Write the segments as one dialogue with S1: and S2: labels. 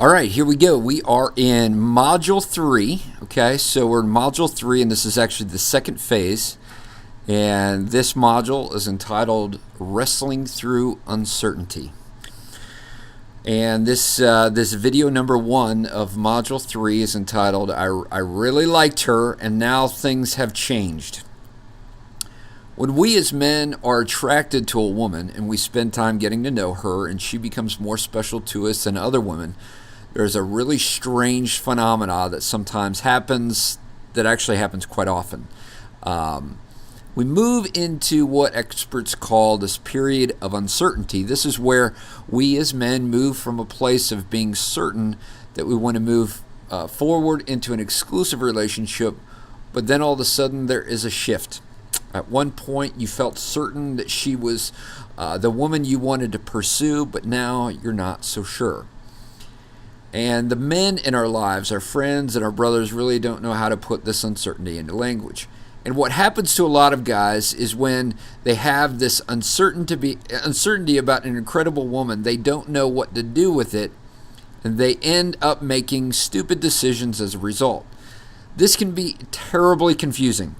S1: All right, here we go. We are in Module 3. Okay, so we're in Module 3, and this is actually the second phase. And this module is entitled Wrestling Through Uncertainty. And this video number 1 of Module 3 is entitled I Really Liked Her, and Now Things Have Changed. When we as men are attracted to a woman and we spend time getting to know her and she becomes more special to us than other women, there's a really strange phenomena that sometimes happens, that actually happens quite often. We move into what experts call this period of uncertainty. This is where we as men move from a place of being certain that we want to move forward into an exclusive relationship, but then all of a sudden there is a shift. At one point you felt certain that she was the woman you wanted to pursue, but now you're not so sure. And the men in our lives, our friends and our brothers, really don't know how to put this uncertainty into language. And what happens to a lot of guys is when they have this uncertainty about an incredible woman, they don't know what to do with it, and they end up making stupid decisions as a result. This can be terribly confusing.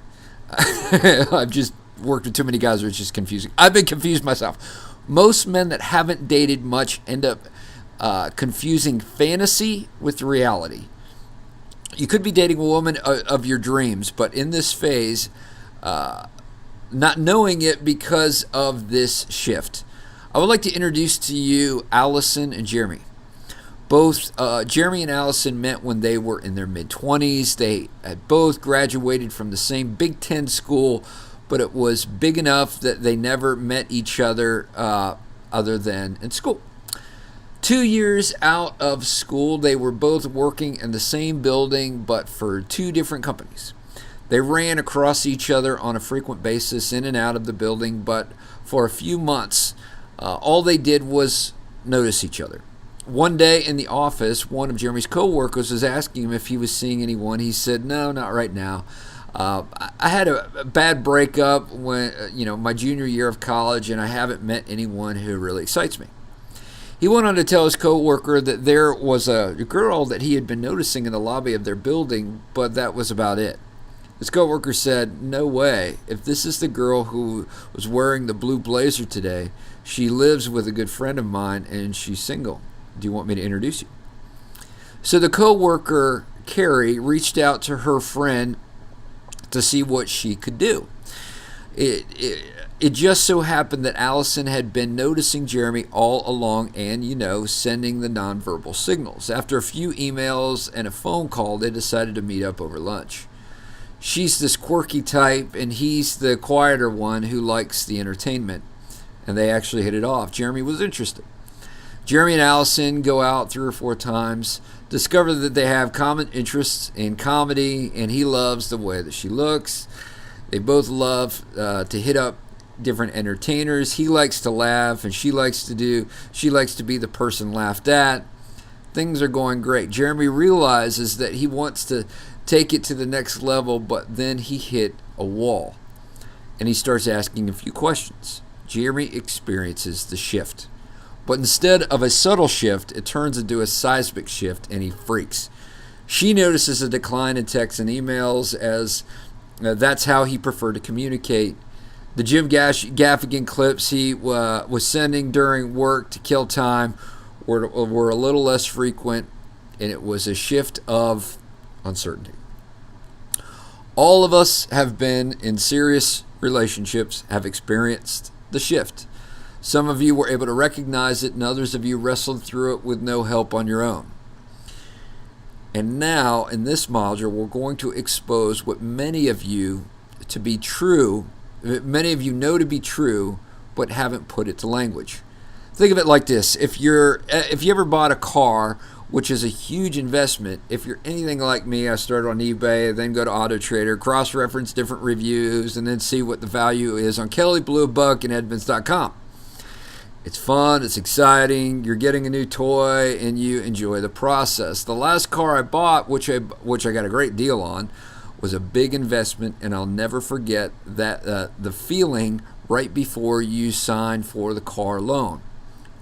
S1: I've just worked with too many guys where it's just confusing. I've been confused myself. Most men that haven't dated much end up confusing fantasy with reality. You could be dating a woman of your dreams, but in this phase, not knowing it because of this shift. I would like to introduce to you Allison and Jeremy. Both Jeremy and Allison met when they were in their mid-20s. They had both graduated from the same Big Ten school, but it was big enough that they never met each other other than in school. 2 years out of school, they were both working in the same building, but for 2 different companies. They ran across each other on a frequent basis in and out of the building, but for a few months, all they did was notice each other. One day in the office, one of Jeremy's coworkers was asking him if he was seeing anyone. He said, "No, not right now. I had a bad breakup when, my junior year of college, and I haven't met anyone who really excites me." He went on to tell his coworker that there was a girl that he had been noticing in the lobby of their building, but that was about it. His coworker said, "No way. If this is the girl who was wearing the blue blazer today, she lives with a good friend of mine and she's single. Do you want me to introduce you?" So the coworker, Carrie, reached out to her friend to see what she could do. It just so happened that Allison had been noticing Jeremy all along and, sending the nonverbal signals. After a few emails and a phone call, they decided to meet up over lunch. She's this quirky type, and he's the quieter one who likes the entertainment. And they actually hit it off. Jeremy was interested. Jeremy and Allison go out 3 or 4 times, discover that they have common interests in comedy, and he loves the way that she looks. They both love to hit up different entertainers. He likes to laugh, and she likes to be the person laughed at. Things are going great. Jeremy realizes that he wants to take it to the next level, but then he hit a wall, and he starts asking a few questions. Jeremy experiences the shift, but instead of a subtle shift, it turns into a seismic shift, and he freaks. She notices a decline in texts and emails, as that's how he preferred to communicate. The Jim Gaffigan clips he was sending during work to kill time were a little less frequent, and it was a shift of uncertainty. All of us have been in serious relationships, have experienced the shift. Some of you were able to recognize it, and others of you wrestled through it with no help on your own. And now, in this module, we're going to expose what many of you know to be true, but haven't put it to language. Think of it like this. If you ever bought a car, which is a huge investment, if you're anything like me, I started on eBay, then go to AutoTrader, cross-reference different reviews, and then see what the value is on Kelley Blue Book and Edmunds.com. It's fun, it's exciting, you're getting a new toy, and you enjoy the process. The last car I bought, which I got a great deal on, was a big investment, and I'll never forget that the feeling right before you sign for the car loan.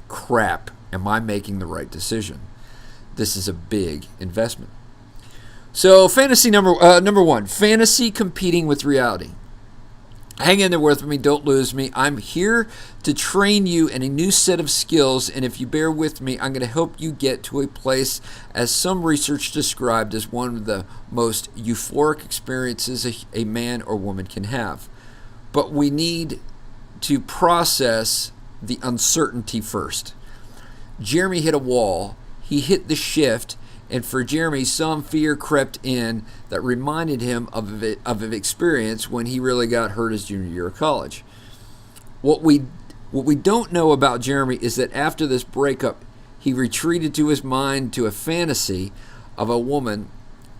S1: Crap, am I making the right decision? this is a big investment. So fantasy number one, fantasy competing with reality. Hang in there with me, don't lose me. I'm here to train you in a new set of skills, and if you bear with me, I'm going to help you get to a place, as some research described, as one of the most euphoric experiences a man or woman can have. But we need to process the uncertainty first. Jeremy hit a wall. He hit the shift, and for Jeremy, some fear crept in that reminded him of an experience when he really got hurt his junior year of college. What we don't know about Jeremy is that after this breakup, he retreated to his mind to a fantasy of a woman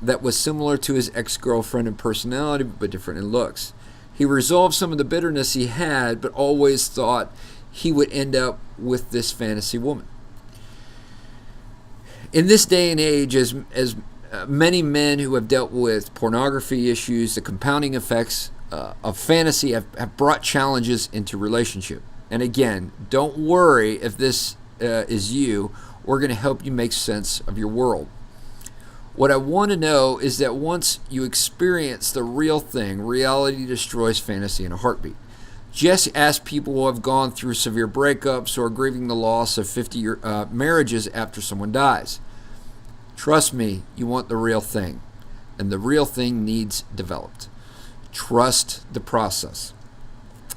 S1: that was similar to his ex-girlfriend in personality but different in looks. He resolved some of the bitterness he had, but always thought he would end up with this fantasy woman. In this day and age, as many men who have dealt with pornography issues, the compounding effects of fantasy have brought challenges into relationship. And again, don't worry if this is you. We're going to help you make sense of your world. What I want to know is that once you experience the real thing, reality destroys fantasy in a heartbeat. Just ask people who have gone through severe breakups or grieving the loss of 50 marriages after someone dies. Trust me, you want the real thing, and the real thing needs developed. Trust the process.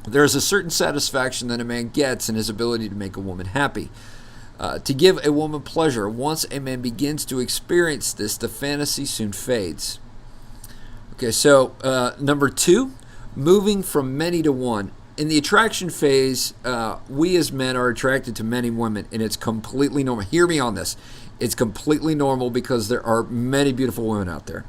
S1: There is a certain satisfaction that a man gets in his ability to make a woman happy, to give a woman pleasure. Once a man begins to experience this, the fantasy soon fades. Okay, so number two, moving from many to one. In the attraction phase, we as men are attracted to many women, and it's completely normal. Hear me on this. It's completely normal because there are many beautiful women out there.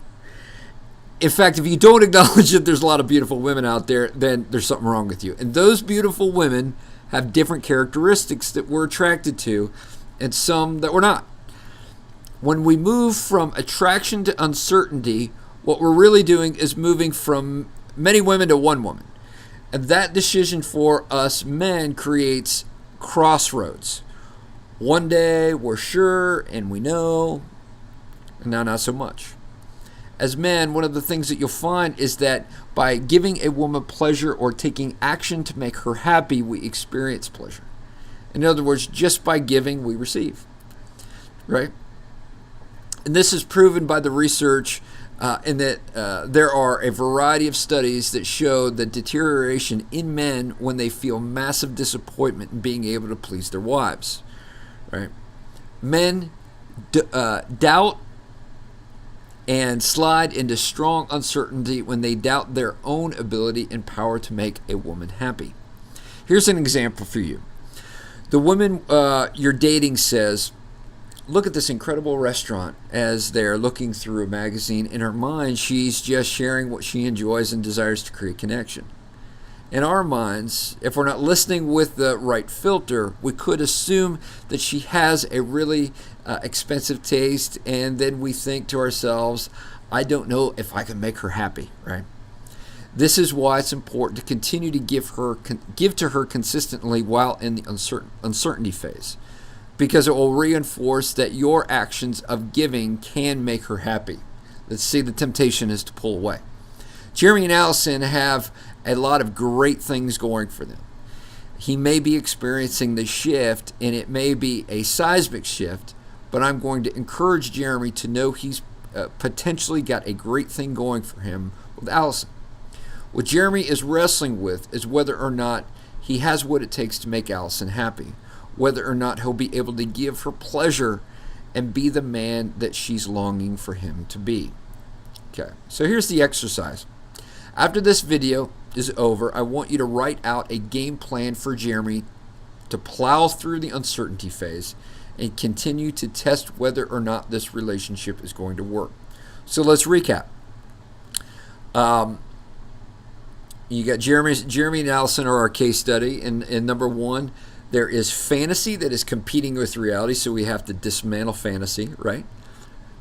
S1: In fact, if you don't acknowledge that there's a lot of beautiful women out there, then there's something wrong with you. And those beautiful women have different characteristics that we're attracted to, and some that we're not. When we move from attraction to uncertainty, what we're really doing is moving from many women to one woman. And that decision for us men creates crossroads. One day we're sure and we know, and now not so much. As men, one of the things that you'll find is that by giving a woman pleasure or taking action to make her happy, we experience pleasure. In other words, just by giving, we receive. Right? And this is proven by the research in that there are a variety of studies that show the deterioration in men when they feel massive disappointment in being able to please their wives. Right? Men doubt and slide into strong uncertainty when they doubt their own ability and power to make a woman happy. Here's an example for you. The woman you're dating says, "Look at this incredible restaurant," as they're looking through a magazine. In her mind, she's just sharing what she enjoys and desires to create connection. In our minds, if we're not listening with the right filter, we could assume that she has a really expensive taste, and then we think to ourselves, I don't know if I can make her happy, right? This is why it's important to continue to give to her consistently while in the uncertainty phase, because it will reinforce that your actions of giving can make her happy. Let's see, the temptation is to pull away. Jeremy and Allison have a lot of great things going for them. He may be experiencing the shift, and it may be a seismic shift, but I'm going to encourage Jeremy to know he's potentially got a great thing going for him with Allison. What Jeremy is wrestling with is whether or not he has what it takes to make Allison happy, whether or not he'll be able to give her pleasure and be the man that she's longing for him to be. Okay, so here's the exercise. After this video is over, I want you to write out a game plan for Jeremy to plow through the uncertainty phase and continue to test whether or not this relationship is going to work. So let's recap. You got Jeremy and Allison are our case study. In number one, there is fantasy that is competing with reality, so we have to dismantle fantasy, right?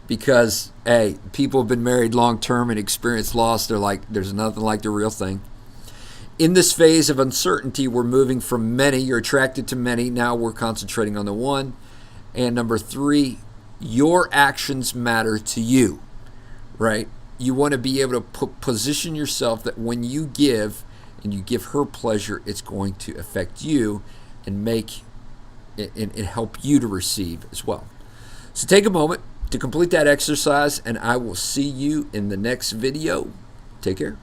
S1: Because, hey, people have been married long term and experienced loss. They're like, there's nothing like the real thing. In this phase of uncertainty, we're moving from many. You're attracted to many. Now we're concentrating on the one. And number three, your actions matter to you, right? You want to be able to position yourself that when you give and you give her pleasure, it's going to affect you and make and help you to receive as well. So take a moment to complete that exercise, and I will see you in the next video. Take care.